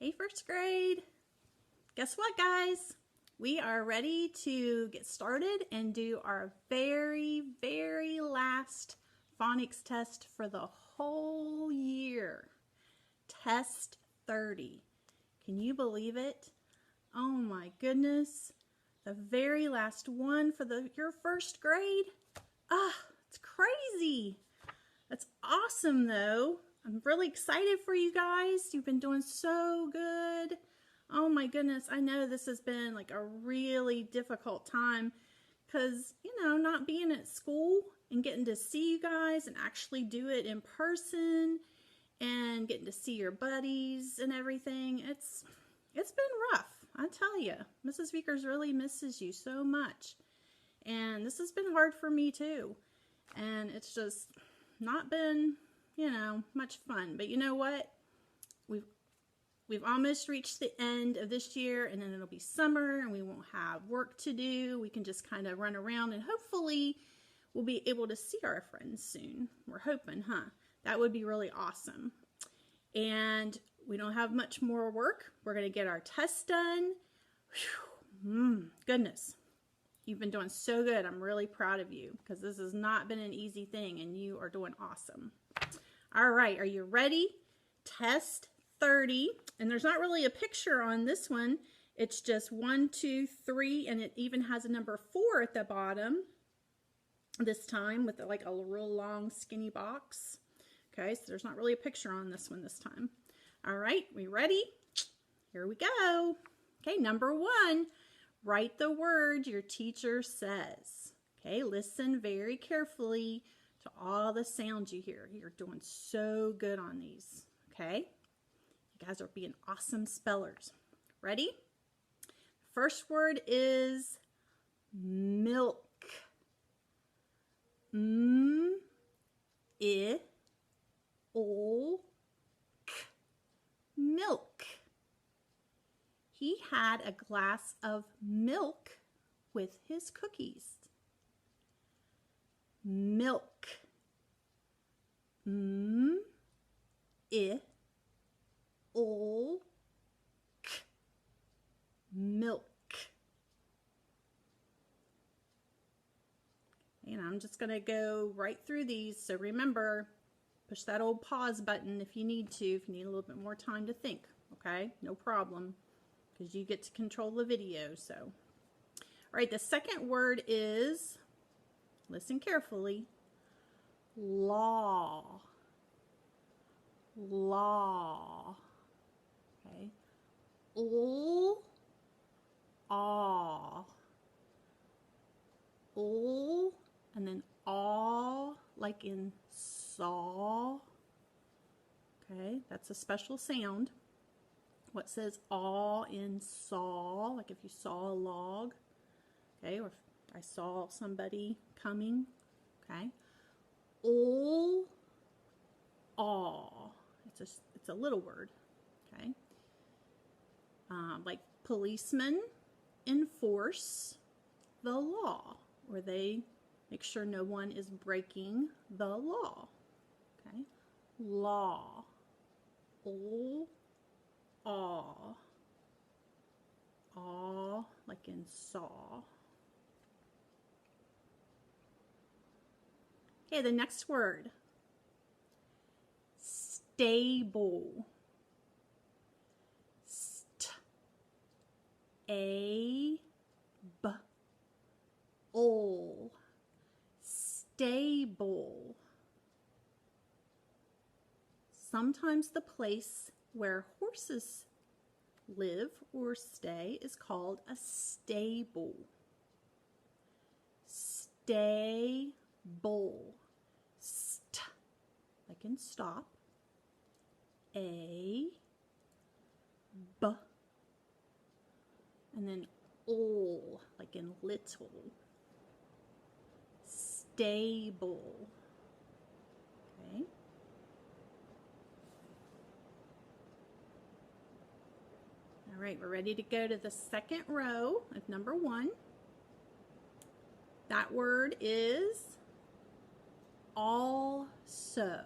Hey, first grade. Guess what, guys? We are ready to get started and do our very last phonics test for the whole year. Test 30. Can you believe it? Oh my goodness. The very last one for your first grade. It's crazy. That's awesome though. I'm really excited for you guys. You've been doing so good. Oh my goodness, I know this has been like a really difficult time because, not being at school and getting to see you guys and actually do it in person and getting to see your buddies and everything. It's been rough, I tell you. Mrs. Vickers really misses you so much. And this has been hard for me too. And it's just not been, much fun. But you know what? We've almost reached the end of this year, and then it'll be summer and we won't have work to do. We can just kind of run around and hopefully we'll be able to see our friends soon. We're hoping, huh? That would be really awesome. And we don't have much more work. We're going to get our tests done. Goodness. You've been doing so good. I'm really proud of you because this has not been an easy thing and you are doing awesome. All right, are you ready? Test 30. And there's not really a picture on this one. It's just 1, 2, 3, and it even has a number 4 at the bottom this time with like a real long skinny box. Okay, so there's not really a picture on this one this time. All right, we ready? Here we go. Okay, number 1, write the word your teacher says. Okay, listen very carefully to all the sounds you hear. You're doing so good on these, okay? You guys are being awesome spellers. Ready? First word is milk. Milk. He had a glass of milk with his cookies. Milk. Milk. And I'm just going to go right through these. So remember, push that old pause button if you need a little bit more time to think. Okay, no problem, because you get to control the video. So, all right, the second word is, listen carefully, law. Law. Okay. Aw. And then aw, like in saw. Okay, that's a special sound. What says aw in saw, like if you saw a log. Okay, or if I saw somebody coming. Okay. Aw. It's a little word. Okay. Like policemen enforce the law, or they make sure no one is breaking the law. Okay. Law. Aw. Aw, like in saw. Okay, the next word. Stable. A-B-O. Stable. Sometimes the place where horses live or stay is called a stable. Stable. St, like in stop. A, B, and then ol, like in little. Stable. Okay. All right, we're ready to go to the second row of number 1. That word is also.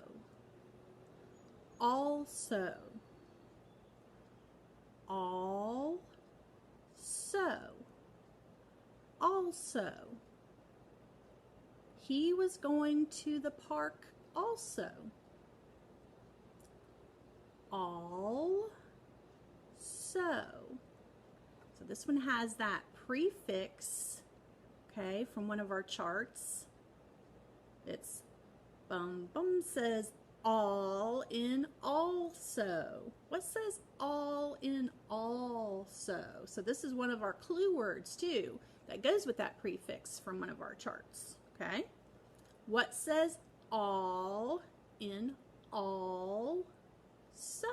Also. also. He was going to the park also. Also. So this one has that prefix, okay, from one of our charts. It's says all in also. What says all in also? So this is one of our clue words too that goes with that prefix from one of our charts, okay? What says all in all so?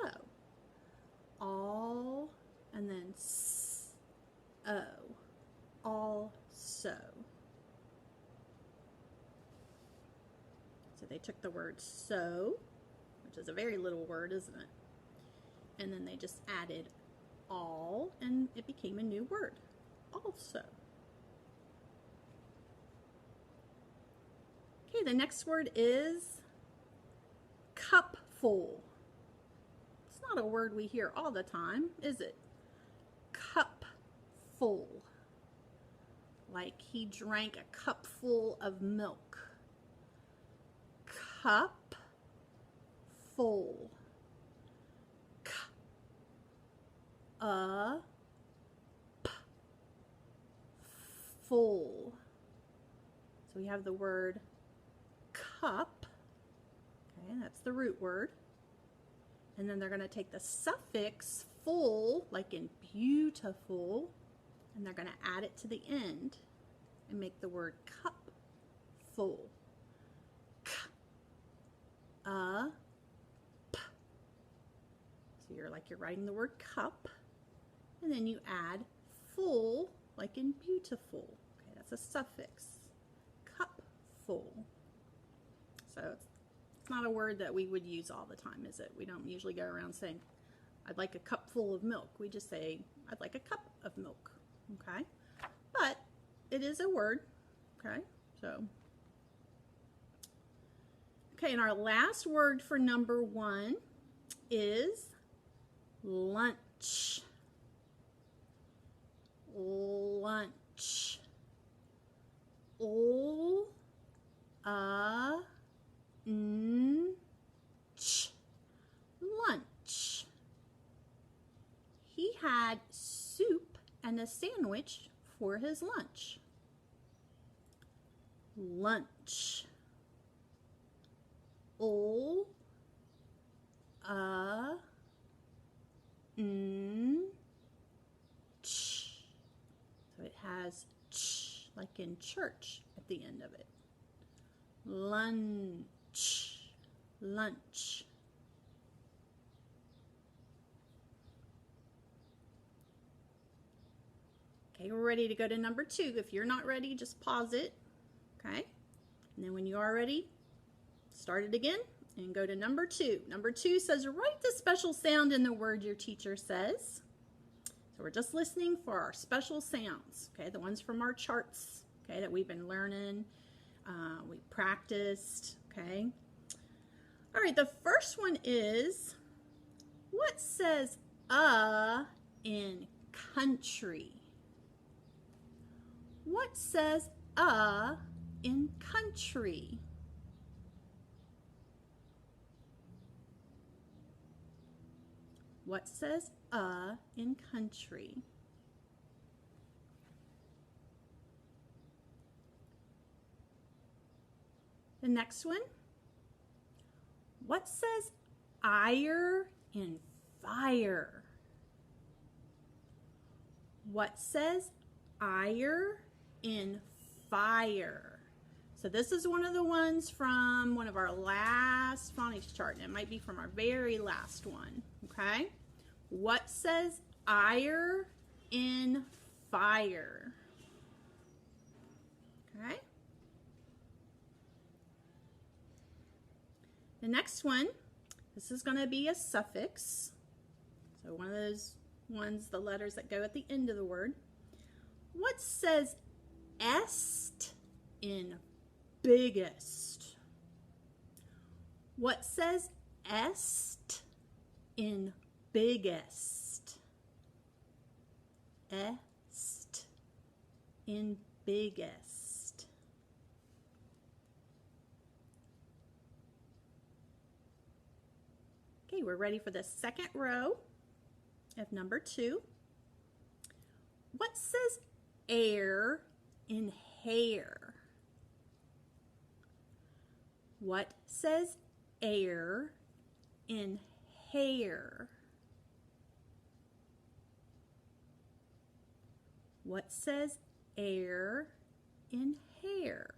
All and then so. Also. So they took the word so, which is a very little word, isn't it? And then they just added all, and it became a new word, also. Okay, the next word is cupful. It's not a word we hear all the time, is it? Cupful. Like he drank a cupful of milk. Cup full. Full. So we have the word cup. Okay, that's the root word. And then they're going to take the suffix full, like in beautiful, and they're going to add it to the end and make the word cup full. P. So you're writing the word cup, and then you add full, like in beautiful. Okay, that's a suffix. Cup full. So it's not a word that we would use all the time, is it? We don't usually go around saying, I'd like a cup full of milk. We just say, I'd like a cup of milk. Okay, but it is a word. Okay, so. Okay, and our last word for number 1 is lunch. Lunch. Lunch. He had soup and a sandwich for his lunch. Lunch. So it has ch, like in church, at the end of it. Lunch. Lunch. Okay, we're ready to go to number 2. If you're not ready, just pause it. Okay? And then when you are ready, start it again and go to number 2. Number 2 says, write the special sound in the word your teacher says. So we're just listening for our special sounds, okay? The ones from our charts, okay, that we've been learning. We practiced, okay? All right, the first one is, what says in country? What says in country? What says in country? The next one. What says ire in fire? What says ire in fire? So this is one of the ones from one of our last phonics chart, and it might be from our very last one, okay? What says ire in fire? Okay. The next one, this is going to be a suffix. So one of those ones, the letters that go at the end of the word. What says est in biggest? What says est in biggest? Est in biggest. Okay, we're ready for the second row of number 2. What says air in hair? What says air in hair? What says air in hair?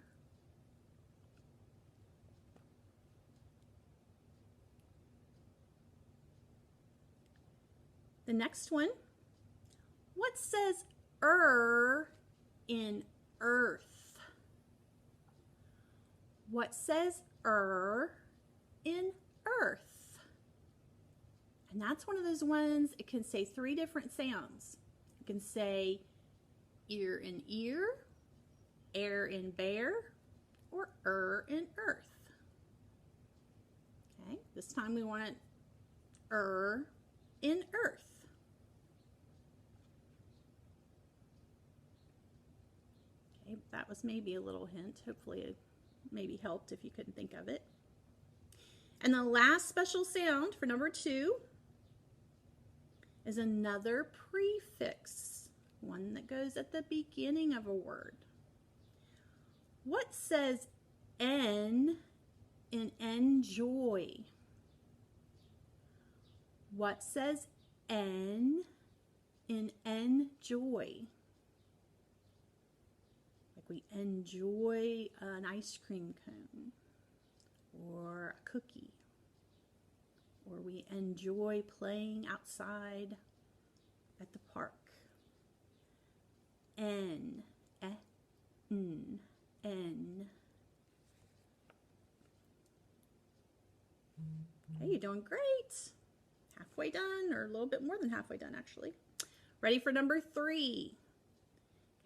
The next one, what says in earth? What says in earth? And that's one of those ones, it can say 3 different sounds. It can say ear in ear, air in bear, or in earth. Okay, this time we want it in earth. Okay, that was maybe a little hint. Hopefully it maybe helped if you couldn't think of it. And the last special sound for number 2 is another prefix, one that goes at the beginning of a word. What says N in enjoy? What says N in enjoy? Like we enjoy an ice cream cone or a cookie, or we enjoy playing outside at the park. N, N. Okay, you're doing great. Halfway done, or a little bit more than halfway done actually. Ready for number 3.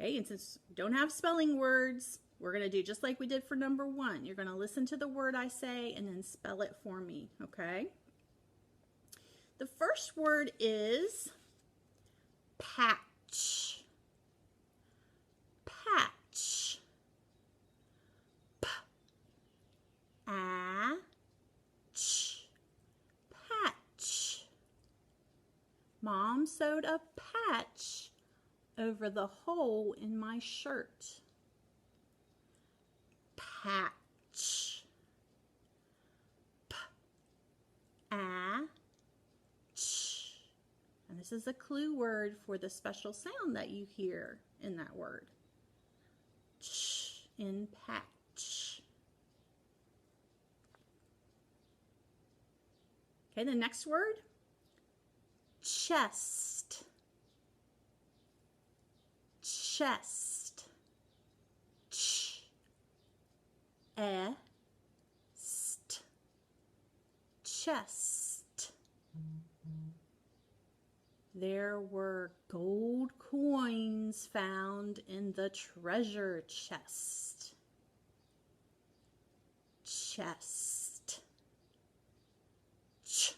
Okay, and since we don't have spelling words, we're going to do just like we did for number 1. You're going to listen to the word I say and then spell it for me, okay? The first word is patch. Patch. P-A-Ch. Patch. Mom sewed a patch over the hole in my shirt. Patch. P-A-Ch. And this is a clue word for the special sound that you hear in that word. Ch in patch. Okay, the next word, chest. Chest. Ch-e-st. Chest. There were gold coins found in the treasure chest. Chest. Ch-e-st.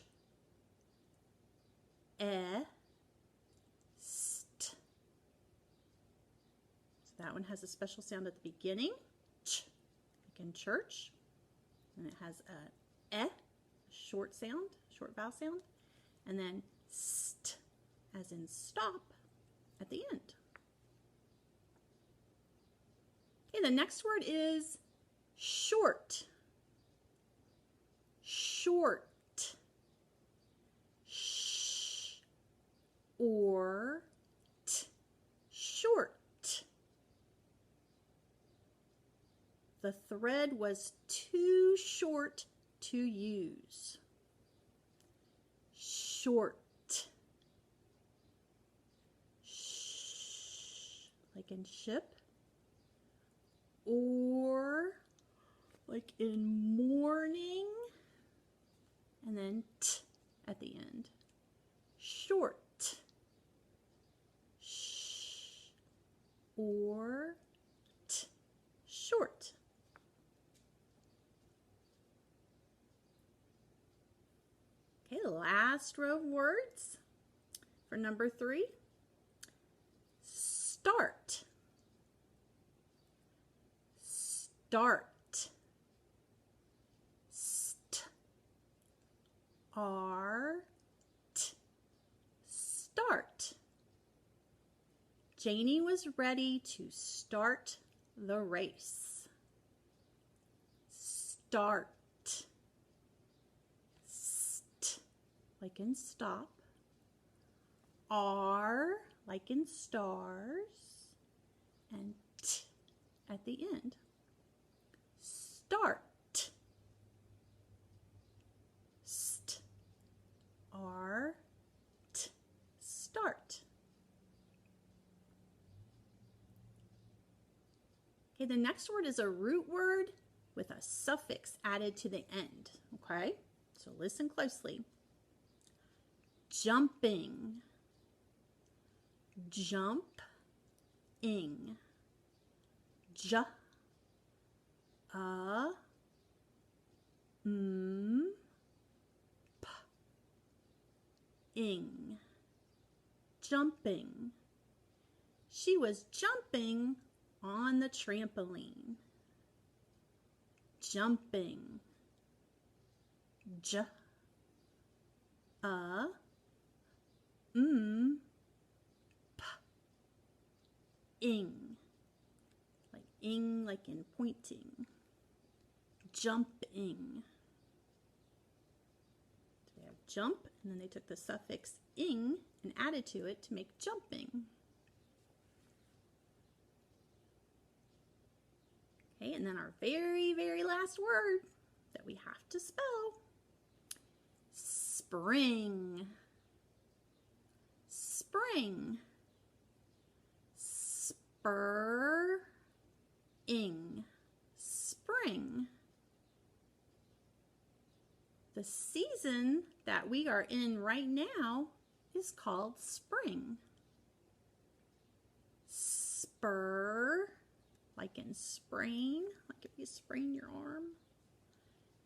So that one has a special sound at the beginning, ch, like in church. And it has a short sound, short vowel sound. And then st, as in stop, at the end. Okay, the next word is short. Short. Sh or t. Short. The thread was too short to use. Short. Sh, like in ship. Or like in morning. And then t at the end. Short. Sh or t. Short. Okay, the last row of words for number 3. Start. Start. St. Art. Start. Janie was ready to start the race. Start. St, like in stop. R, like in stars. And T at the end. Start. St, R, T, start. Okay, the next word is a root word with a suffix added to the end, okay? So listen closely. Jumping. Jump. Ing. J. P. Ing. Jumping. She was jumping on the trampoline. Jumping. J. P. Ing. Like ing, like in pointing. Jumping. So they have jump, and then they took the suffix ing and added to it to make jumping. Okay, and then our very, very last word that we have to spell. Spring. Spring. Spur-ing. Spring. The season that we are in right now is called spring. Spur, like in sprain, like if you sprain your arm.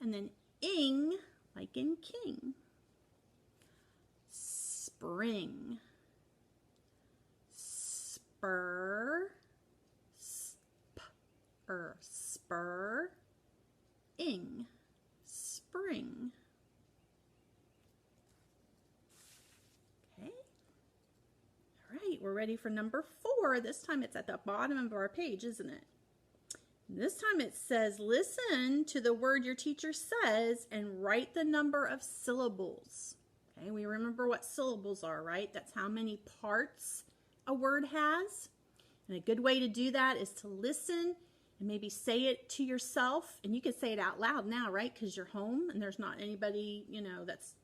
And then ing, like in king. Spring. Spur. Spur. Ing. Spring. Okay. All right, we're ready for number 4. This time it's at the bottom of our page, isn't it? This time it says, listen to the word your teacher says and write the number of syllables. Okay, we remember what syllables are, right? That's how many parts a word has. And a good way to do that is to listen and maybe say it to yourself. And you can say it out loud now, right? Because you're home and there's not anybody, that's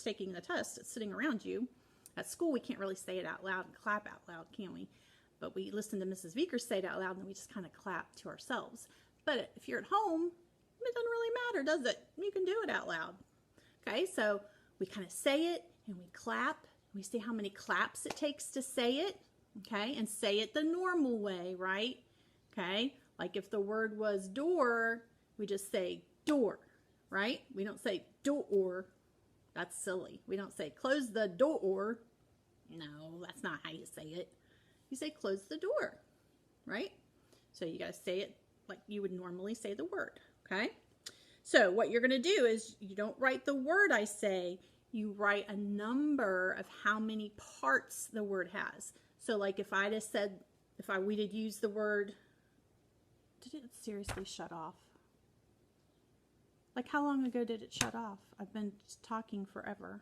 taking the test that's sitting around you. At school, we can't really say it out loud and clap out loud, can we? But we listen to Mrs. Vickers say it out loud and then we just kind of clap to ourselves. But if you're at home, it doesn't really matter, does it? You can do it out loud. Okay, so we kind of say it and we clap. We see how many claps it takes to say it. Okay, and say it the normal way, right? Okay, like if the word was door, we just say door, right? We don't say door. That's silly. We don't say close the door. No, that's not how you say it. You say close the door, right? So you got to say it like you would normally say the word, okay? So what you're going to do is you don't write the word I say, you write a number of how many parts the word has. So like if I'd have said, we'd have used the word, did it seriously shut off? Like how long ago did it shut off? I've been just talking forever.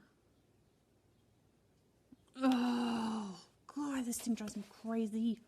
Oh, God, this thing drives me crazy.